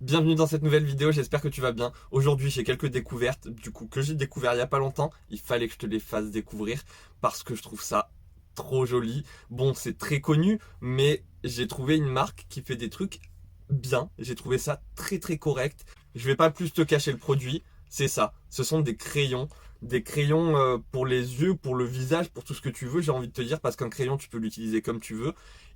Bienvenue dans cette nouvelle vidéo, j'espère que tu vas bien. Aujourd'hui j'ai quelques découvertes, que j'ai découvert il y a pas longtemps. Il fallait que je te les fasse découvrir parce que je trouve ça trop joli. Bon, c'est très connu, mais j'ai trouvé une marque qui fait des trucs bien. J'ai trouvé ça très très correct. Je vais pas plus te cacher le produit, c'est ça. Ce sont des crayons. Des crayons pour les yeux, pour le visage, pour tout ce que tu veux, j'ai envie de te dire, parce qu'un crayon tu peux l'utiliser comme tu veux.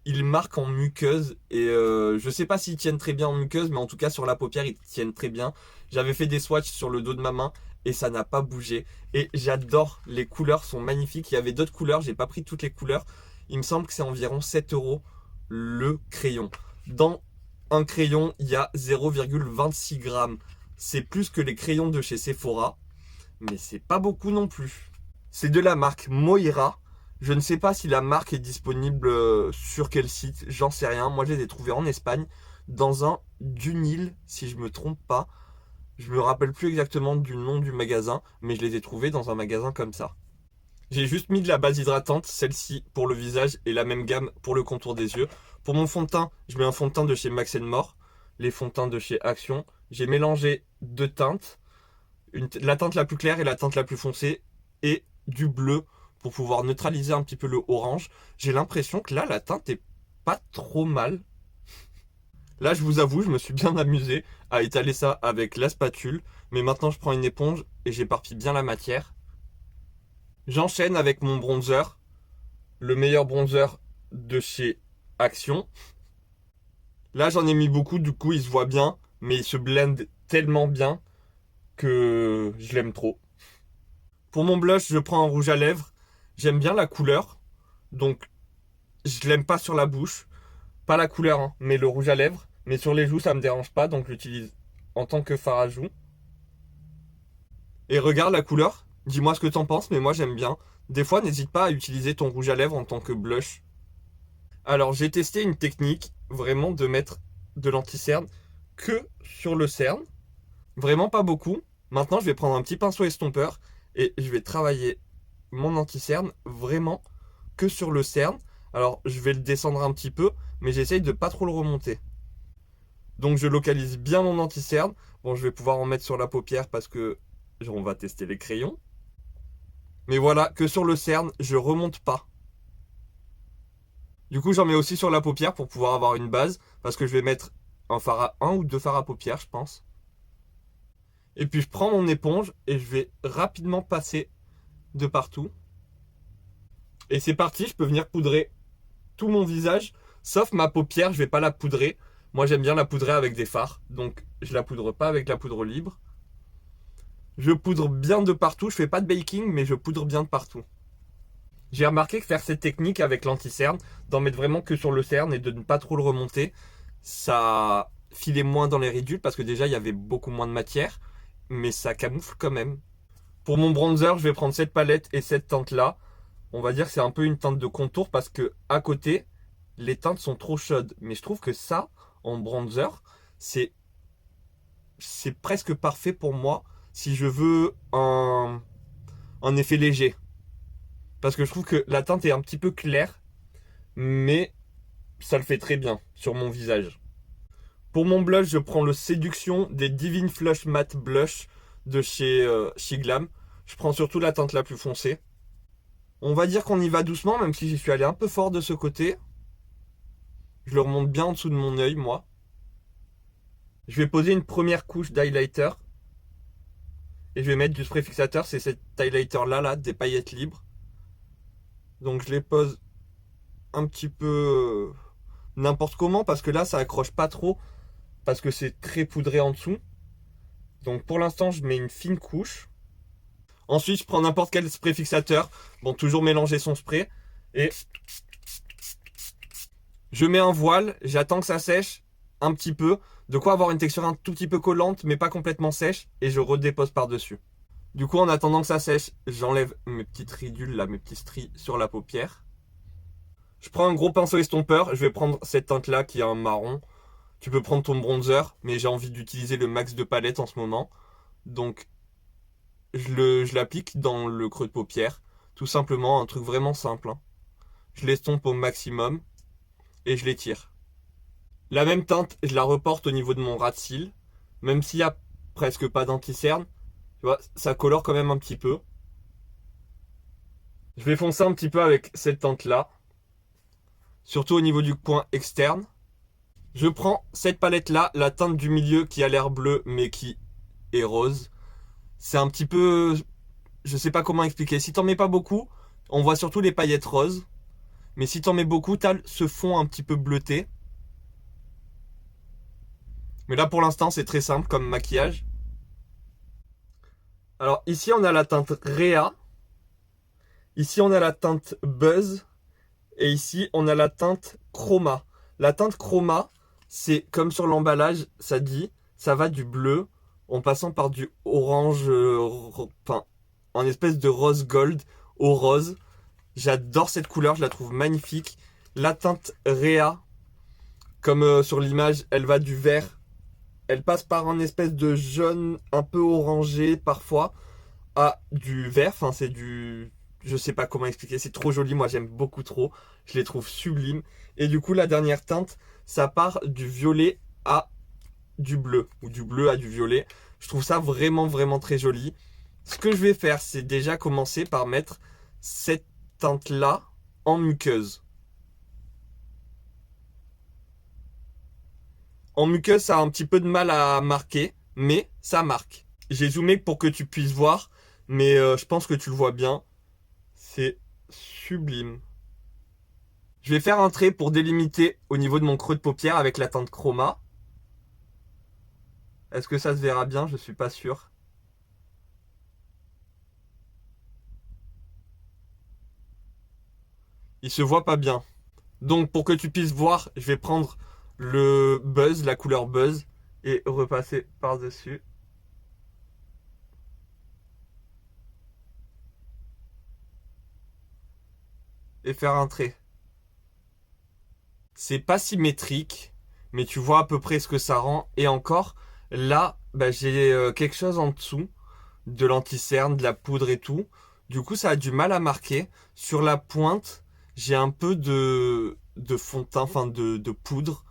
Ils marquent en muqueuse et je sais pas s'ils tiennent très bien en muqueuse, mais en tout cas sur la paupière ils tiennent très bien. J'avais fait des swatchs sur le dos de ma main et ça n'a pas bougé. Et j'adore, les couleurs sont magnifiques. Il y avait d'autres couleurs, j'ai pas pris toutes les couleurs. Il me semble que c'est environ 7 € le crayon. Dans un crayon, il y a 0,26 grammes. C'est plus que les crayons de chez Sephora, mais c'est pas beaucoup non plus. C'est de la marque Moira. Je ne sais pas si la marque est disponible sur quel site, j'en sais rien. Moi, je les ai trouvés en Espagne, dans un Dunil, si je me trompe pas. Je me rappelle plus exactement du nom du magasin, mais je les ai trouvés dans un magasin comme ça. J'ai juste mis de la base hydratante, celle-ci pour le visage et la même gamme pour le contour des yeux. Pour mon fond de teint, je mets un fond de teint de chez Max More, les fonds de teint de chez Action. J'ai mélangé deux teintes, la teinte la plus claire et la teinte la plus foncée, et du bleu pour pouvoir neutraliser un petit peu le orange. J'ai l'impression que là, la teinte est pas trop mal. Là, je vous avoue, je me suis bien amusé à étaler ça avec la spatule. Mais maintenant, je prends une éponge et j'éparpille bien la matière. J'enchaîne avec mon bronzer. Le meilleur bronzer de chez Action. Là, j'en ai mis beaucoup, du coup, il se voit bien. Mais il se blende tellement bien que je l'aime trop. Pour mon blush, je prends un rouge à lèvres. J'aime bien la couleur. Donc, je l'aime pas sur la bouche. Pas la couleur, hein, mais le rouge à lèvres. Mais sur les joues, ça me dérange pas, donc je l'utilise en tant que fard à joues. Et regarde la couleur. Dis-moi ce que t'en penses, mais moi j'aime bien. Des fois, n'hésite pas à utiliser ton rouge à lèvres en tant que blush. Alors, j'ai testé une technique, vraiment de mettre de l'anti-cerne que sur le cerne. Vraiment pas beaucoup. Maintenant, je vais prendre un petit pinceau estompeur et je vais travailler mon anti-cerne vraiment que sur le cerne. Alors, je vais le descendre un petit peu, mais j'essaye de pas trop le remonter. Donc, je localise bien mon anti-cerne. Bon, je vais pouvoir en mettre sur la paupière parce que on va tester les crayons. Mais voilà, que sur le cerne, je remonte pas. Du coup, j'en mets aussi sur la paupière pour pouvoir avoir une base, parce que je vais mettre un ou deux fards à paupières, je pense. Et puis, je prends mon éponge et je vais rapidement passer de partout. Et c'est parti, je peux venir poudrer tout mon visage, sauf ma paupière, je vais pas la poudrer. Moi, j'aime bien la poudrer avec des fards, donc je la poudre pas avec la poudre libre. Je poudre bien de partout, je fais pas de baking, mais je poudre bien de partout. J'ai remarqué que faire cette technique avec l'anti-cerne, d'en mettre vraiment que sur le cerne et de ne pas trop le remonter, ça filait moins dans les ridules parce que déjà il y avait beaucoup moins de matière, mais ça camoufle quand même. Pour mon bronzer, je vais prendre cette palette et cette teinte là. On va dire que c'est un peu une teinte de contour parce que à côté, les teintes sont trop chaudes. Mais je trouve que ça, en bronzer, c'est presque parfait pour moi si je veux un effet léger. Parce que je trouve que la teinte est un petit peu claire, mais ça le fait très bien sur mon visage. Pour mon blush, je prends le Séduction des Divine Flush Matte Blush de chez Shiglam. Je prends surtout la teinte la plus foncée. On va dire qu'on y va doucement, même si j'y suis allé un peu fort de ce côté. Je le remonte bien en dessous de mon œil, moi. Je vais poser une première couche d'highlighter. Et je vais mettre du spray fixateur, c'est cet highlighter là, des paillettes libres. Donc je les pose un petit peu n'importe comment, parce que là ça accroche pas trop, parce que c'est très poudré en dessous. Donc pour l'instant je mets une fine couche. Ensuite je prends n'importe quel spray fixateur. Bon, toujours mélanger son spray. Et je mets un voile, j'attends que ça sèche un petit peu. De quoi avoir une texture un tout petit peu collante, mais pas complètement sèche. Et je redépose par-dessus. Du coup, en attendant que ça sèche, j'enlève mes petites ridules, là, mes petits stries sur la paupière. Je prends un gros pinceau estompeur. Je vais prendre cette teinte-là qui est un marron. Tu peux prendre ton bronzer, mais j'ai envie d'utiliser le max de palette en ce moment. Donc, je l'applique dans le creux de paupière. Tout simplement, un truc vraiment simple, hein. Je l'estompe au maximum et je l'étire. La même teinte, je la reporte au niveau de mon ras de cils. Même s'il y a presque pas d'anti-cerne, tu vois, ça colore quand même un petit peu. Je vais foncer un petit peu avec cette teinte-là. Surtout au niveau du coin externe. Je prends cette palette-là, la teinte du milieu qui a l'air bleu mais qui est rose. C'est un petit peu... Je sais pas comment expliquer. Si t'en mets pas beaucoup, on voit surtout les paillettes roses. Mais si t'en mets beaucoup, t'as ce fond un petit peu bleuté. Mais là pour l'instant c'est très simple comme maquillage. Alors ici on a la teinte Réa. Ici on a la teinte Buzz. Et ici on a la teinte Chroma. La teinte Chroma, c'est comme sur l'emballage, ça dit, ça va du bleu en passant par du orange, enfin, en espèce de rose gold au rose. J'adore cette couleur, je la trouve magnifique. La teinte Réa, comme sur l'image, elle va du vert. Elle passe par un espèce de jaune un peu orangé parfois à du vert. Enfin, c'est du... Je sais pas comment expliquer, c'est trop joli. Moi, j'aime beaucoup trop. Je les trouve sublimes. Et du coup, la dernière teinte, ça part du violet à du bleu. Ou du bleu à du violet. Je trouve ça vraiment, vraiment très joli. Ce que je vais faire, c'est déjà commencer par mettre cette teinte-là en muqueuse. En muqueuse, ça a un petit peu de mal à marquer, mais ça marque. J'ai zoomé pour que tu puisses voir, mais je pense que tu le vois bien. C'est sublime. Je vais faire un trait pour délimiter au niveau de mon creux de paupière avec la teinte Chroma. Est-ce que ça se verra bien? Je suis pas sûr. Il se voit pas bien. Donc pour que tu puisses voir, je vais prendre le Buzz, la couleur Buzz, et repasser par-dessus. Et faire un trait. C'est pas symétrique, mais tu vois à peu près ce que ça rend. Et encore, là, bah, j'ai quelque chose en dessous, de l'anti-cerne, de la poudre et tout. Du coup, ça a du mal à marquer. Sur la pointe, j'ai un peu de fond de teint, enfin de poudre.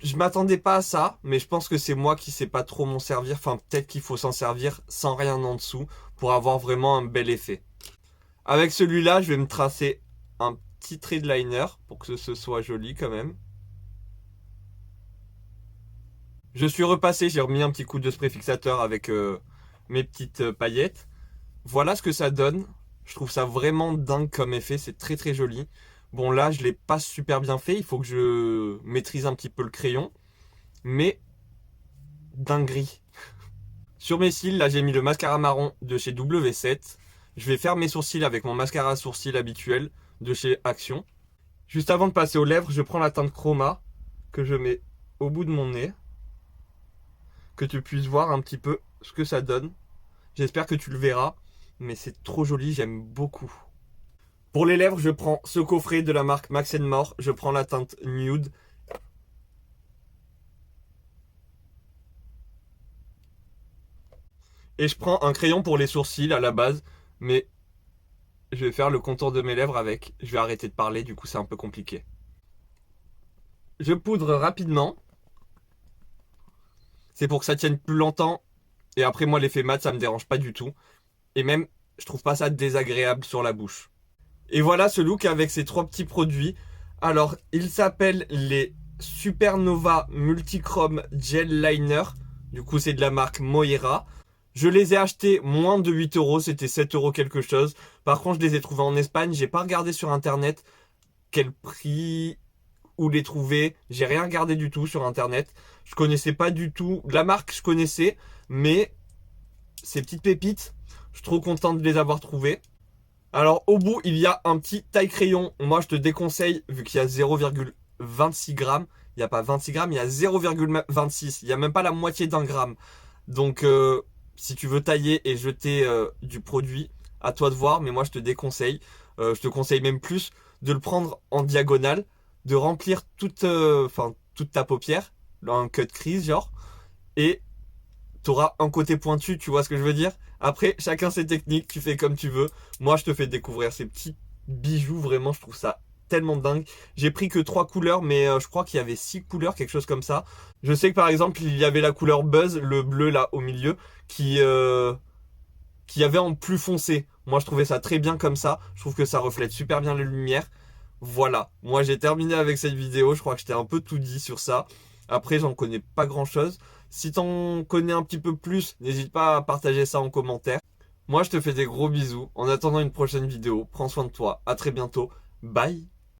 Je m'attendais pas à ça, mais je pense que c'est moi qui sais pas trop m'en servir. Enfin, peut-être qu'il faut s'en servir sans rien en dessous pour avoir vraiment un bel effet. Avec celui-là, je vais me tracer un petit trait de liner pour que ce soit joli quand même. Je suis repassé, j'ai remis un petit coup de spray fixateur avec mes petites paillettes. Voilà ce que ça donne. Je trouve ça vraiment dingue comme effet, c'est très très joli. Bon là, je l'ai pas super bien fait, il faut que je maîtrise un petit peu le crayon. Mais dinguerie. Sur mes cils, là j'ai mis le mascara marron de chez W7. Je vais faire mes sourcils avec mon mascara à sourcils habituel de chez Action. Juste avant de passer aux lèvres, je prends la teinte Chroma que je mets au bout de mon nez. Que tu puisses voir un petit peu ce que ça donne. J'espère que tu le verras, mais c'est trop joli, j'aime beaucoup. Pour les lèvres, je prends ce coffret de la marque Max More. Je prends la teinte Nude. Et je prends un crayon pour les sourcils à la base, mais je vais faire le contour de mes lèvres avec. Je vais arrêter de parler, du coup c'est un peu compliqué. Je poudre rapidement. C'est pour que ça tienne plus longtemps. Et après moi l'effet mat ça me dérange pas du tout. Et même je trouve pas ça désagréable sur la bouche. Et voilà ce look avec ces trois petits produits. Alors ils s'appellent les Supernova Multichrome Gel Liner. Du coup c'est de la marque Moira. Je les ai achetés moins de 8 euros, c'était 7 euros quelque chose. Par contre, je les ai trouvés en Espagne. J'ai pas regardé sur internet quel prix, où les trouver. J'ai rien regardé du tout sur internet. Je connaissais pas du tout. La marque, je connaissais, mais ces petites pépites, je suis trop content de les avoir trouvées. Alors, au bout, il y a un petit taille-crayon. Moi, je te déconseille, vu qu'il y a 0,26 grammes. Il n'y a pas 26 grammes, il y a 0,26. Il n'y a même pas la moitié d'un gramme. Donc, si tu veux tailler et jeter du produit, à toi de voir, mais moi je te déconseille. Je te conseille même plus de le prendre en diagonale, de remplir toute ta paupière, un cut crease genre, et tu auras un côté pointu, tu vois ce que je veux dire? Après, chacun ses techniques, tu fais comme tu veux. Moi je te fais découvrir ces petits bijoux, vraiment je trouve ça tellement dingue. J'ai pris que 3 couleurs, mais je crois qu'il y avait 6 couleurs, quelque chose comme ça. Je sais que par exemple, il y avait la couleur Buzz, le bleu là au milieu, qui avait en plus foncé. Moi, je trouvais ça très bien comme ça. Je trouve que ça reflète super bien les lumières. Voilà. Moi, j'ai terminé avec cette vidéo. Je crois que j'étais un peu tout dit sur ça. Après, j'en connais pas grand chose. Si t'en connais un petit peu plus, n'hésite pas à partager ça en commentaire. Moi, je te fais des gros bisous. En attendant une prochaine vidéo, prends soin de toi. À très bientôt. Bye.